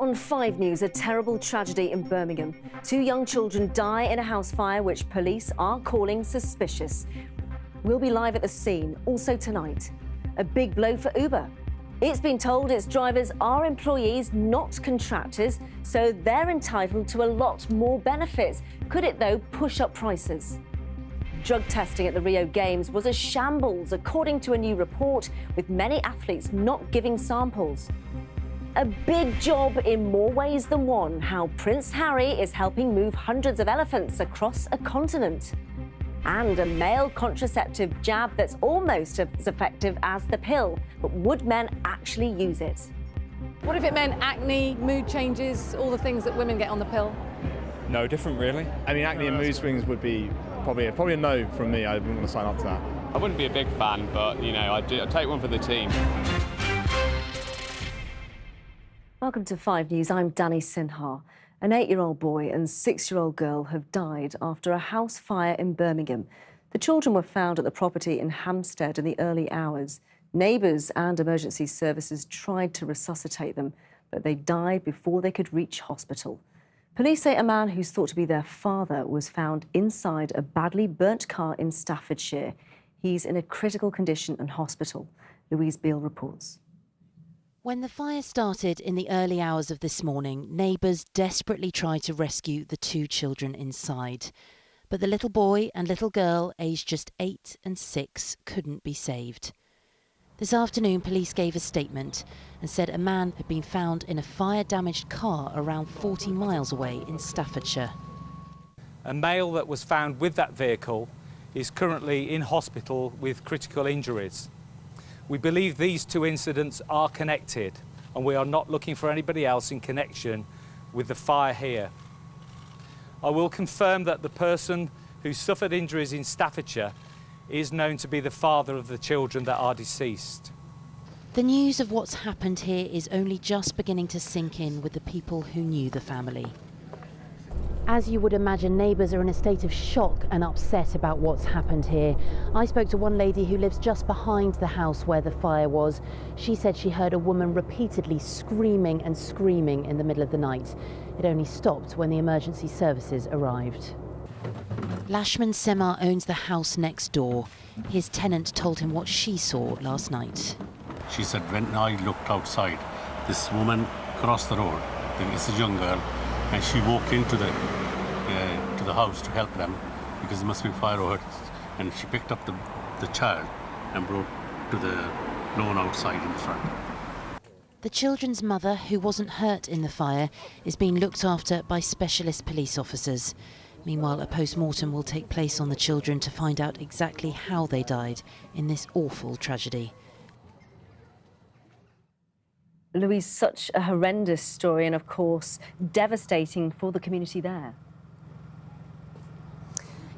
On 5 News, a terrible tragedy in Birmingham. 2 young children die in a house fire which police are calling suspicious. We'll be live at the scene, also tonight. A big blow for Uber. It's been told its drivers are employees, not contractors, so they're entitled to a lot more benefits. Could it, though, push up prices? Drug testing at the Rio Games was a shambles, according to a new report, with many athletes not giving samples. A big job in more ways than one, how Prince Harry is helping move hundreds of elephants across a continent. And a male contraceptive jab that's almost as effective as the pill. But would men actually use it? What if it meant acne, mood changes, all the things that women get on the pill? No different, really. I mean, acne and mood swings would be probably a no from me. I wouldn't want to sign up to that. I wouldn't be a big fan, but, you know, I'd take one for the team. Welcome to 5 News. I'm Danny Sinha. An 8-year-old boy and 6-year-old girl have died after a house fire in Birmingham. The children were found at the property in Hampstead in the early hours. Neighbours and emergency services tried to resuscitate them, but they died before they could reach hospital. Police say a man who's thought to be their father was found inside a badly burnt car in Staffordshire. He's in a critical condition in hospital. Louise Beale reports. When the fire started in the early hours of this morning, neighbours desperately tried to rescue the 2 children inside. But the little boy and little girl, aged just 8 and 6, couldn't be saved. This afternoon, police gave a statement and said a man had been found in a fire-damaged car around 40 miles away in Staffordshire. A male that was found with that vehicle is currently in hospital with critical injuries. We believe these 2 incidents are connected, and we are not looking for anybody else in connection with the fire here. I will confirm that the person who suffered injuries in Staffordshire is known to be the father of the children that are deceased. The news of what's happened here is only just beginning to sink in with the people who knew the family. As you would imagine, neighbours are in a state of shock and upset about what's happened here. I spoke to one lady who lives just behind the house where the fire was. She said she heard a woman repeatedly screaming and screaming in the middle of the night. It only stopped when the emergency services arrived. Lashman Semar owns the house next door. His tenant told him what she saw last night. She said, when I looked outside, this woman crossed the road. It's a young girl. And she walked into the house to help them because there must be fire over. And she picked up the child and brought to the lawn outside in front. The children's mother, who wasn't hurt in the fire, is being looked after by specialist police officers. Meanwhile, a post-mortem will take place on the children to find out exactly how they died in this awful tragedy. Louise, such a horrendous story and, of course, devastating for the community there.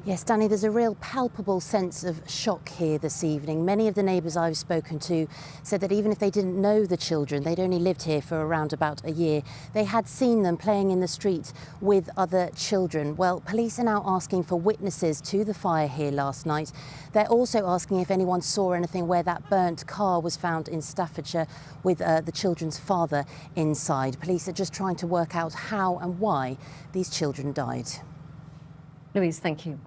Yes, Danny, there's a real palpable sense of shock here this evening. Many of the neighbours I've spoken to said that even if they didn't know the children, they'd only lived here for around about a year, they had seen them playing in the street with other children. Well, police are now asking for witnesses to the fire here last night. They're also asking if anyone saw anything where that burnt car was found in Staffordshire with the children's father inside. Police are just trying to work out how and why these children died. Louise, thank you.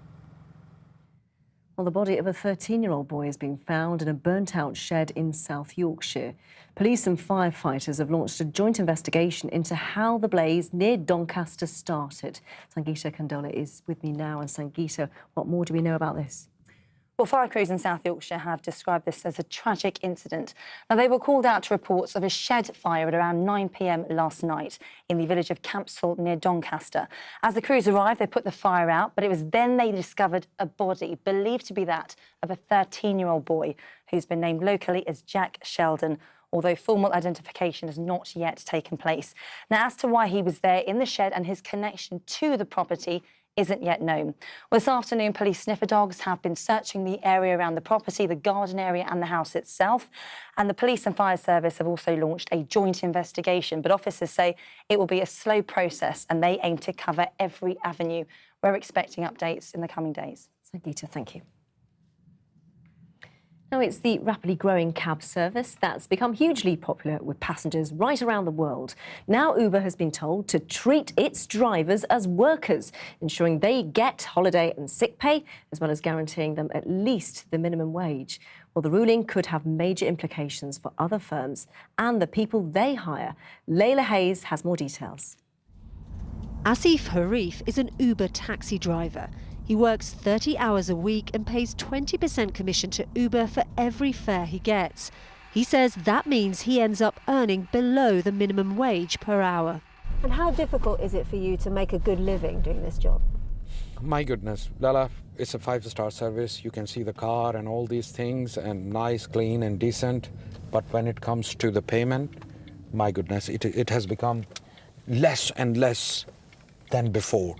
Well, the body of a 13-year-old boy has been found in a burnt-out shed in South Yorkshire. Police and firefighters have launched a joint investigation into how the blaze near Doncaster started. Sangeeta Kandola is with me now. And Sangeeta, what more do we know about this? Well, fire crews in South Yorkshire have described this as a tragic incident. Now, they were called out to reports of a shed fire at around 9 p.m. last night in the village of Campsall near Doncaster. As the crews arrived, they put the fire out, but it was then they discovered a body, believed to be that of a 13-year-old boy who's been named locally as Jack Sheldon, although formal identification has not yet taken place. Now, as to why he was there in the shed and his connection to the property isn't yet known. Well, this afternoon, police sniffer dogs have been searching the area around the property, the garden area and the house itself. And the police and fire service have also launched a joint investigation. But officers say it will be a slow process and they aim to cover every avenue. We're expecting updates in the coming days. Sangeeta, thank you. Now, it's the rapidly growing cab service that's become hugely popular with passengers right around the world. Now, Uber has been told to treat its drivers as workers, ensuring they get holiday and sick pay, as well as guaranteeing them at least the minimum wage. Well, the ruling could have major implications for other firms and the people they hire. Layla Hayes has more details. Asif Harif is an Uber taxi driver. He works 30 hours a week and pays 20% commission to Uber for every fare he gets. He says that means he ends up earning below the minimum wage per hour. And how difficult is it for you to make a good living doing this job? My goodness, Lala, it's a 5-star service. You can see the car and all these things, and nice, clean and decent. But when it comes to the payment, my goodness, it has become less and less than before.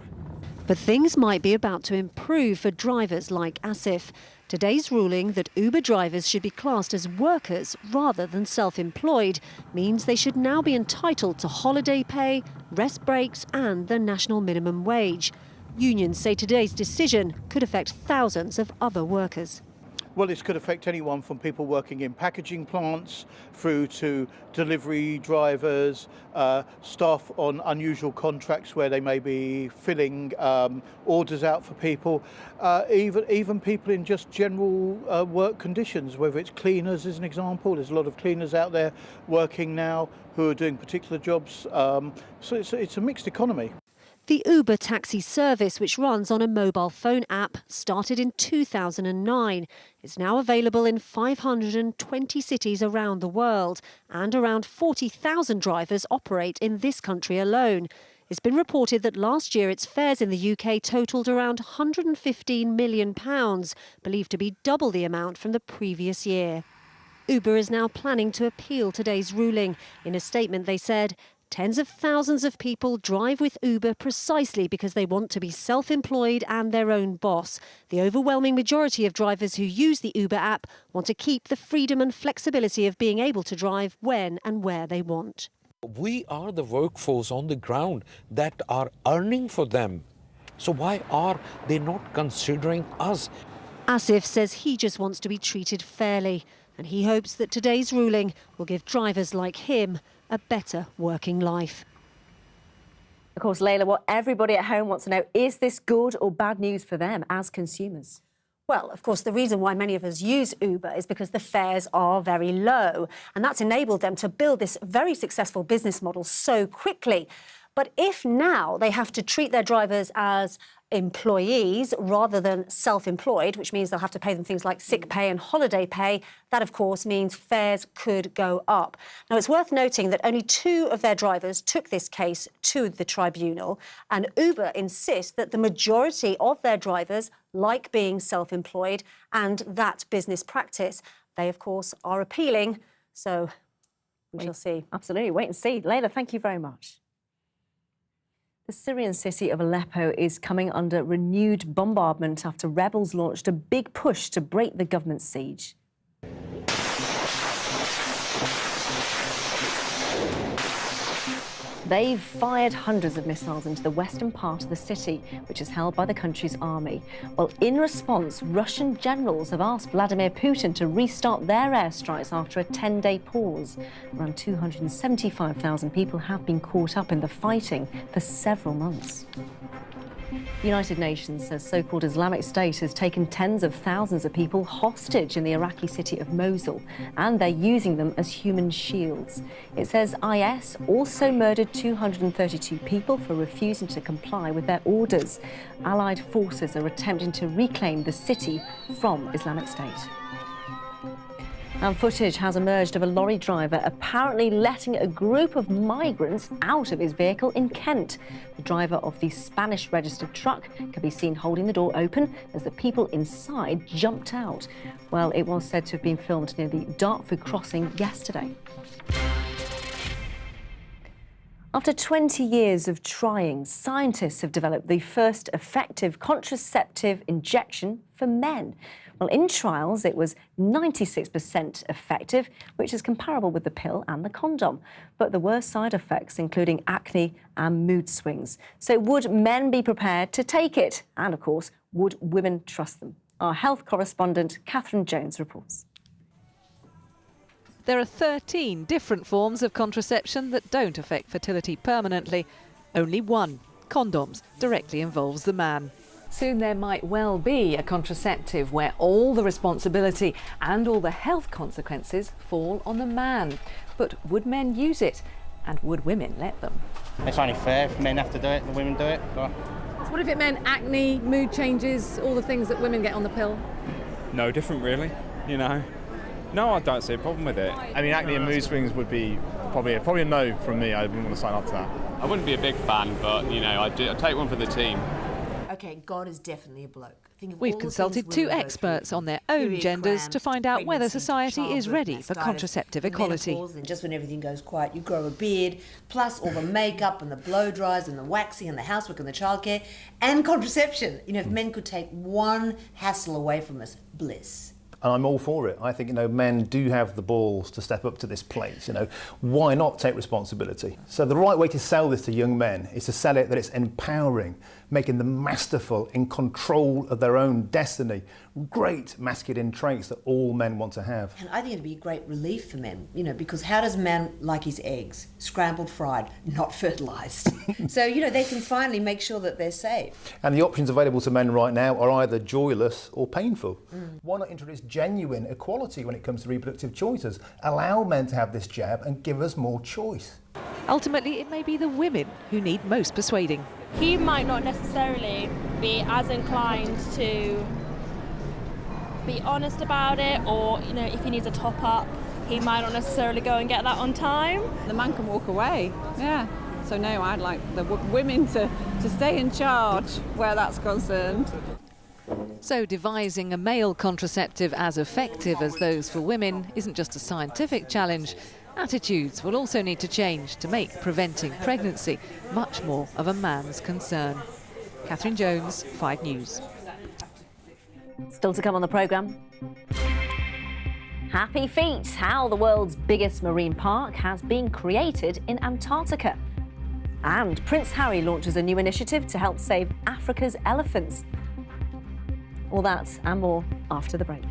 But things might be about to improve for drivers like Asif. Today's ruling that Uber drivers should be classed as workers rather than self-employed means they should now be entitled to holiday pay, rest breaks and the national minimum wage. Unions say today's decision could affect thousands of other workers. Well, this could affect anyone from people working in packaging plants through to delivery drivers, staff on unusual contracts where they may be filling orders out for people, even people in just general work conditions, whether it's cleaners as an example. There's a lot of cleaners out there working now who are doing particular jobs. So it's a mixed economy. The Uber taxi service, which runs on a mobile phone app, started in 2009. It's now available in 520 cities around the world, and around 40,000 drivers operate in this country alone. It's been reported that last year its fares in the UK totalled around £115 million, believed to be double the amount from the previous year. Uber is now planning to appeal today's ruling. In a statement, they said, tens of thousands of people drive with Uber precisely because they want to be self-employed and their own boss. The overwhelming majority of drivers who use the Uber app want to keep the freedom and flexibility of being able to drive when and where they want. We are the workforce on the ground that are earning for them. So why are they not considering us? Asif says he just wants to be treated fairly, and he hopes that today's ruling will give drivers like him a better working life. Of course, Layla, what everybody at home wants to know, is this good or bad news for them as consumers? Well, of course, the reason why many of us use Uber is because the fares are very low, and that's enabled them to build this very successful business model so quickly. But if now they have to treat their drivers as employees rather than self-employed, which means they'll have to pay them things like sick pay and holiday pay, that, of course, means fares could go up. Now, it's worth noting that only 2 of their drivers took this case to the tribunal, and Uber insists that the majority of their drivers like being self-employed and that business practice. They, of course, are appealing, so we shall see. Absolutely, wait and see. Layla, thank you very much. The Syrian city of Aleppo is coming under renewed bombardment after rebels launched a big push to break the government's siege. They've fired hundreds of missiles into the western part of the city, which is held by the country's army. Well, in response, Russian generals have asked Vladimir Putin to restart their airstrikes after a 10-day pause. Around 275,000 people have been caught up in the fighting for several months. The United Nations says so-called Islamic State has taken tens of thousands of people hostage in the Iraqi city of Mosul, and they're using them as human shields. It says IS also murdered 232 people for refusing to comply with their orders. Allied forces are attempting to reclaim the city from Islamic State. And footage has emerged of a lorry driver apparently letting a group of migrants out of his vehicle in Kent. The driver of the Spanish-registered truck can be seen holding the door open as the people inside jumped out. Well, it was said to have been filmed near the Dartford crossing yesterday. After 20 years of trying, scientists have developed the first effective contraceptive injection for men. Well, in trials, it was 96% effective, which is comparable with the pill and the condom. But there were side effects, including acne and mood swings. So would men be prepared to take it? And, of course, would women trust them? Our health correspondent, Catherine Jones, reports. There are 13 different forms of contraception that don't affect fertility permanently. Only one, condoms, directly involves the man. Soon there might well be a contraceptive where all the responsibility and all the health consequences fall on the man. But would men use it? And would women let them? It's only fair if men have to do it and women do it. But What if it meant acne, mood changes, all the things that women get on the pill? No different really, you know. No, I don't see a problem with it. I mean, acne and mood swings would be probably a no from me. I wouldn't want to sign up to that. I wouldn't be a big fan, but, you know, I'd take one for the team. OK, God is definitely a bloke. We've consulted two experts on their own genders to find out whether society is ready for contraceptive equality. And just when everything goes quiet, you grow a beard, plus all the makeup and the blow dries and the waxing and the housework and the childcare and contraception. You know, if men could take one hassle away from us, bliss. And I'm all for it. I think, you know, men do have the balls to step up to this plate. You know, why not take responsibility? So the right way to sell this to young men is to sell it that it's empowering, making them masterful, in control of their own destiny. Great masculine traits that all men want to have. And I think it'd be a great relief for men, you know, because how does a man like his eggs? Scrambled, fried, not fertilised. So, you know, they can finally make sure that they're safe. And the options available to men right now are either joyless or painful. Why not introduce genuine equality when it comes to reproductive choices? Allow men to have this jab and give us more choice. Ultimately, it may be the women who need most persuading. He might not necessarily be as inclined to be honest about it, or, you know, if he needs a top up, he might not necessarily go and get that on time. The man can walk away, yeah. So no, I'd like the women to stay in charge where that's concerned. So devising a male contraceptive as effective as those for women isn't just a scientific challenge. Attitudes will also need to change to make preventing pregnancy much more of a man's concern. Catherine Jones, 5 News. Still to come on the programme. Happy Feet, how the world's biggest marine park has been created in Antarctica. And Prince Harry launches a new initiative to help save Africa's elephants. All that and more after the break.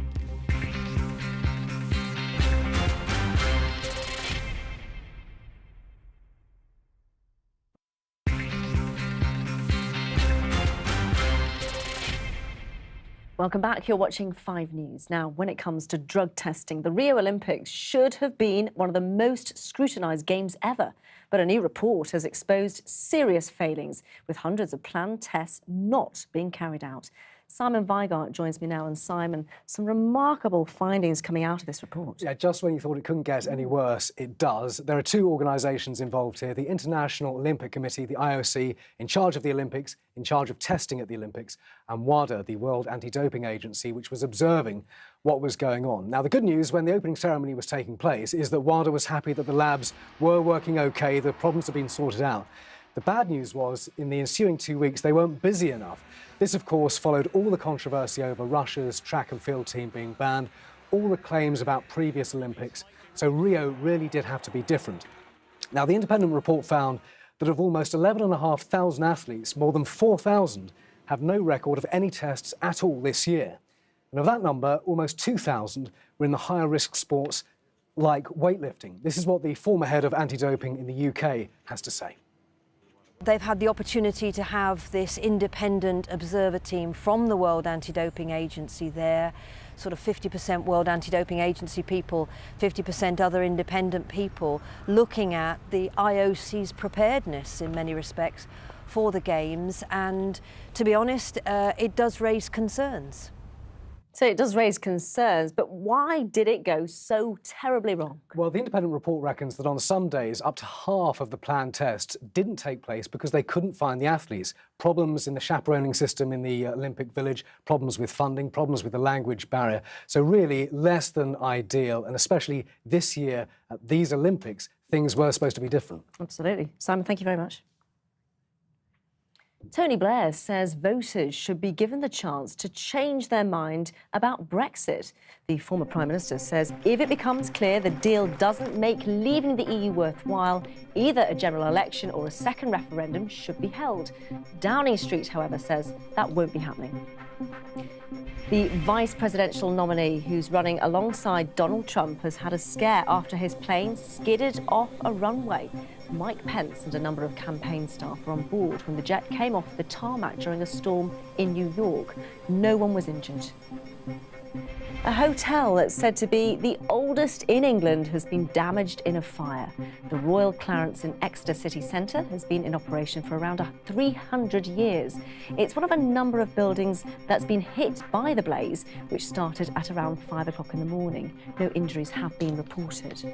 Welcome back. You're watching 5 News. Now, when it comes to drug testing, the Rio Olympics should have been one of the most scrutinised games ever. But a new report has exposed serious failings, with hundreds of planned tests not being carried out. Simon Weigart joins me now. And Simon, some remarkable findings coming out of this report. Yeah, just when you thought it couldn't get any worse, it does. There are 2 organisations involved here, the International Olympic Committee, the IOC, in charge of the Olympics, in charge of testing at the Olympics, and WADA, the World Anti-Doping Agency, which was observing what was going on. Now, the good news when the opening ceremony was taking place is that WADA was happy that the labs were working OK, the problems had been sorted out. The bad news was, in the ensuing 2 weeks, they weren't busy enough. This, of course, followed all the controversy over Russia's track and field team being banned, all the claims about previous Olympics. So Rio really did have to be different. Now, the independent report found that of almost 11,500 athletes, more than 4,000 have no record of any tests at all this year. And of that number, almost 2,000 were in the higher risk sports like weightlifting. This is what the former head of anti-doping in the UK has to say. They've had the opportunity to have this independent observer team from the World Anti-Doping Agency there, sort of 50% World Anti-Doping Agency people, 50% other independent people, looking at the IOC's preparedness in many respects for the Games. And to be honest, it does raise concerns. So it does raise concerns, but why did it go so terribly wrong? Well, the independent report reckons that on some days, up to half of the planned tests didn't take place because they couldn't find the athletes. Problems in the chaperoning system in the Olympic Village, problems with funding, problems with the language barrier. So really less than ideal, and especially this year at these Olympics, things were supposed to be different. Absolutely. Simon, thank you very much. Tony Blair says voters should be given the chance to change their mind about Brexit. The former Prime Minister says if it becomes clear the deal doesn't make leaving the EU worthwhile, either a general election or a second referendum should be held. Downing Street, however, says that won't be happening. The vice presidential nominee, who's running alongside Donald Trump, has had a scare after his plane skidded off a runway. Mike Pence and a number of campaign staff were on board when the jet came off the tarmac during a storm in New York. No one was injured. A hotel that's said to be the oldest in England has been damaged in a fire. The Royal Clarence in Exeter city centre has been in operation for around 300 years. It's one of a number of buildings that's been hit by the blaze, which started at around 5 o'clock in the morning. No injuries have been reported.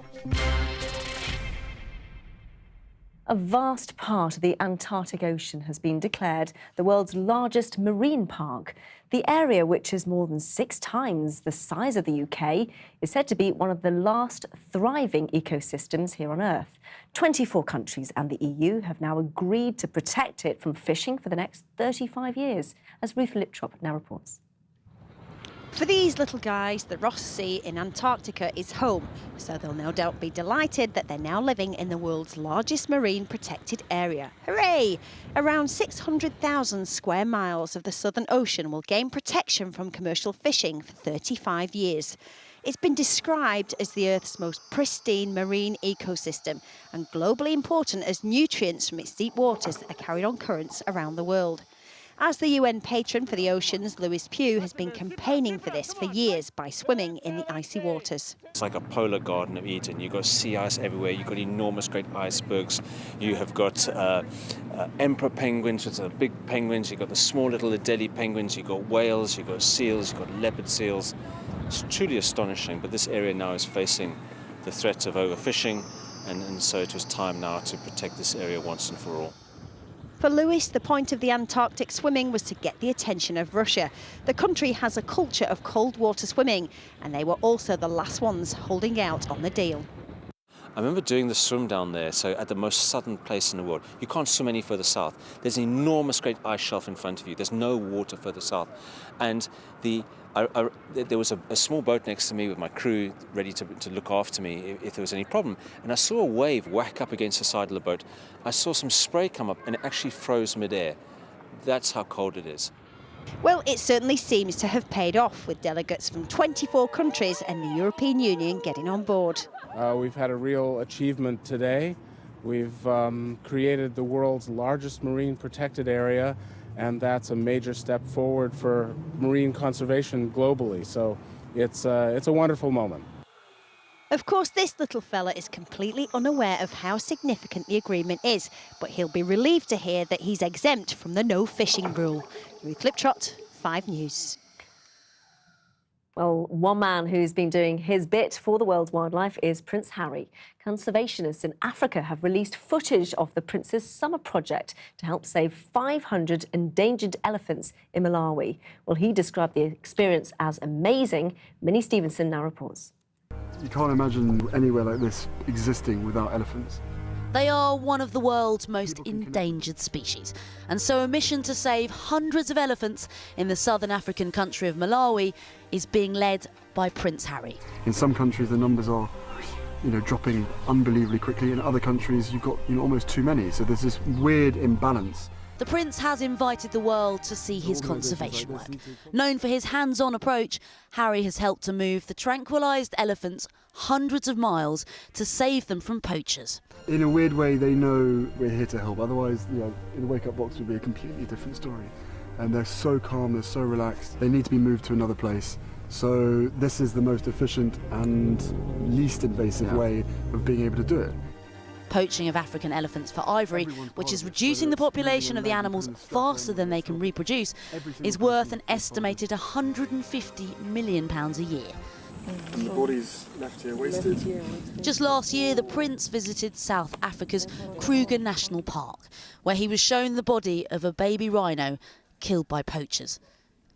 A vast part of the Antarctic Ocean has been declared the world's largest marine park. The area, which is more than 6 times the size of the UK, is said to be one of the last thriving ecosystems here on Earth. 24 countries and the EU have now agreed to protect it from fishing for the next 35 years, as Ruth Liptrop now reports. For these little guys, the Ross Sea in Antarctica is home, so they'll no doubt be delighted that they're now living in the world's largest marine protected area. Hooray! Around 600,000 square miles of the Southern Ocean will gain protection from commercial fishing for 35 years. It's been described as the Earth's most pristine marine ecosystem and globally important as nutrients from its deep waters are carried on currents around the world. As the UN patron for the oceans, Lewis Pugh has been campaigning for this for years by swimming in the icy waters. It's like a polar garden of Eden. You've got sea ice everywhere, you've got enormous great icebergs, you have got emperor penguins, which are big penguins, you've got the small little Adelie penguins, you've got whales, you've got seals, you've got leopard seals. It's truly astonishing, but this area now is facing the threat of overfishing, and so it was time now to protect this area once and for all. For Lewis, the point of the Antarctic swimming was to get the attention of Russia. The country has a culture of cold water swimming, and they were also the last ones holding out on the deal. I remember doing the swim down there, so at the most southern place in the world. You can't swim any further south. There's an enormous great ice shelf in front of you. There's no water further south. And there was a small boat next to me with my crew ready to look after me if there was any problem. And I saw a wave whack up against the side of the boat. I saw some spray come up and it actually froze midair. That's how cold it is. Well, it certainly seems to have paid off, with delegates from 24 countries and the European Union getting on board. We've had a real achievement today. We've created the world's largest marine protected area, and that's a major step forward for marine conservation globally. So it's a wonderful moment. Of course, this little fella is completely unaware of how significant the agreement is, but he'll be relieved to hear that he's exempt from the no fishing rule. Ruth Liptrot, 5 News. Well, one man who's been doing his bit for the world's wildlife is Prince Harry. Conservationists in Africa have released footage of the prince's summer project to help save 500 endangered elephants in Malawi. Well, he described the experience as amazing. Minnie Stevenson now reports. You can't imagine anywhere like this existing without elephants. They are one of the world's most endangered species, and so a mission to save hundreds of elephants in the southern African country of Malawi is being led by Prince Harry. In some countries the numbers are, dropping unbelievably quickly. In other countries you've got, almost too many. So there's this weird imbalance. The Prince has invited the world to see his conservation work. Known for his hands-on approach, Harry has helped to move the tranquilised elephants hundreds of miles to save them from poachers. In a weird way, they know we're here to help. Otherwise, in the wake-up box would be a completely different story. And they're so calm, they're so relaxed. They need to be moved to another place. So this is the most efficient and least invasive way of being able to do it. Poaching of African elephants for ivory, which is reducing the population of the animals faster than they can reproduce, is worth an estimated £150 million a year. And the body's left here wasted. Just last year, the Prince visited South Africa's Kruger National Park, where he was shown the body of a baby rhino killed by poachers.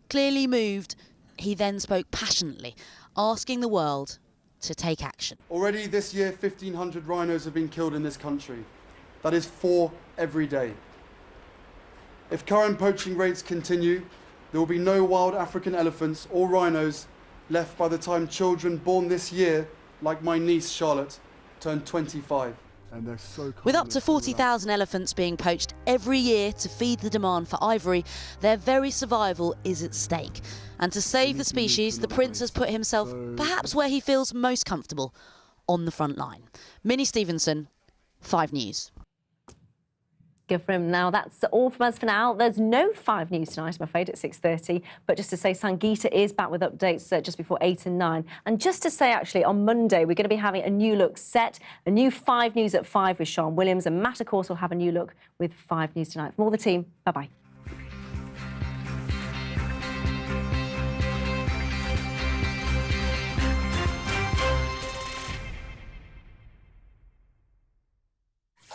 Clearly moved, he then spoke passionately, asking the world to take action. Already this year, 1,500 rhinos have been killed in this country. That is 4 every day. If current poaching rates continue, there will be no wild African elephants or rhinos left by the time children born this year, like my niece Charlotte, turn 25. And they're so With up to 40,000 elephants being poached every year to feed the demand for ivory, their very survival is at stake. And to save the species, the prince has put himself perhaps where he feels most comfortable, on the front line. Minnie Stevenson, 5 News. Good for him. Now, that's all from us for now. There's no 5 News tonight, I'm afraid, at 6:30. But just to say, Sangeeta is back with updates just before 8 and 9. And just to say, actually, on Monday, we're going to be having a new look set, a new 5 News at 5 with Sean Williams. And Matt, of course, will have a new look with 5 News tonight. From all the team, bye-bye.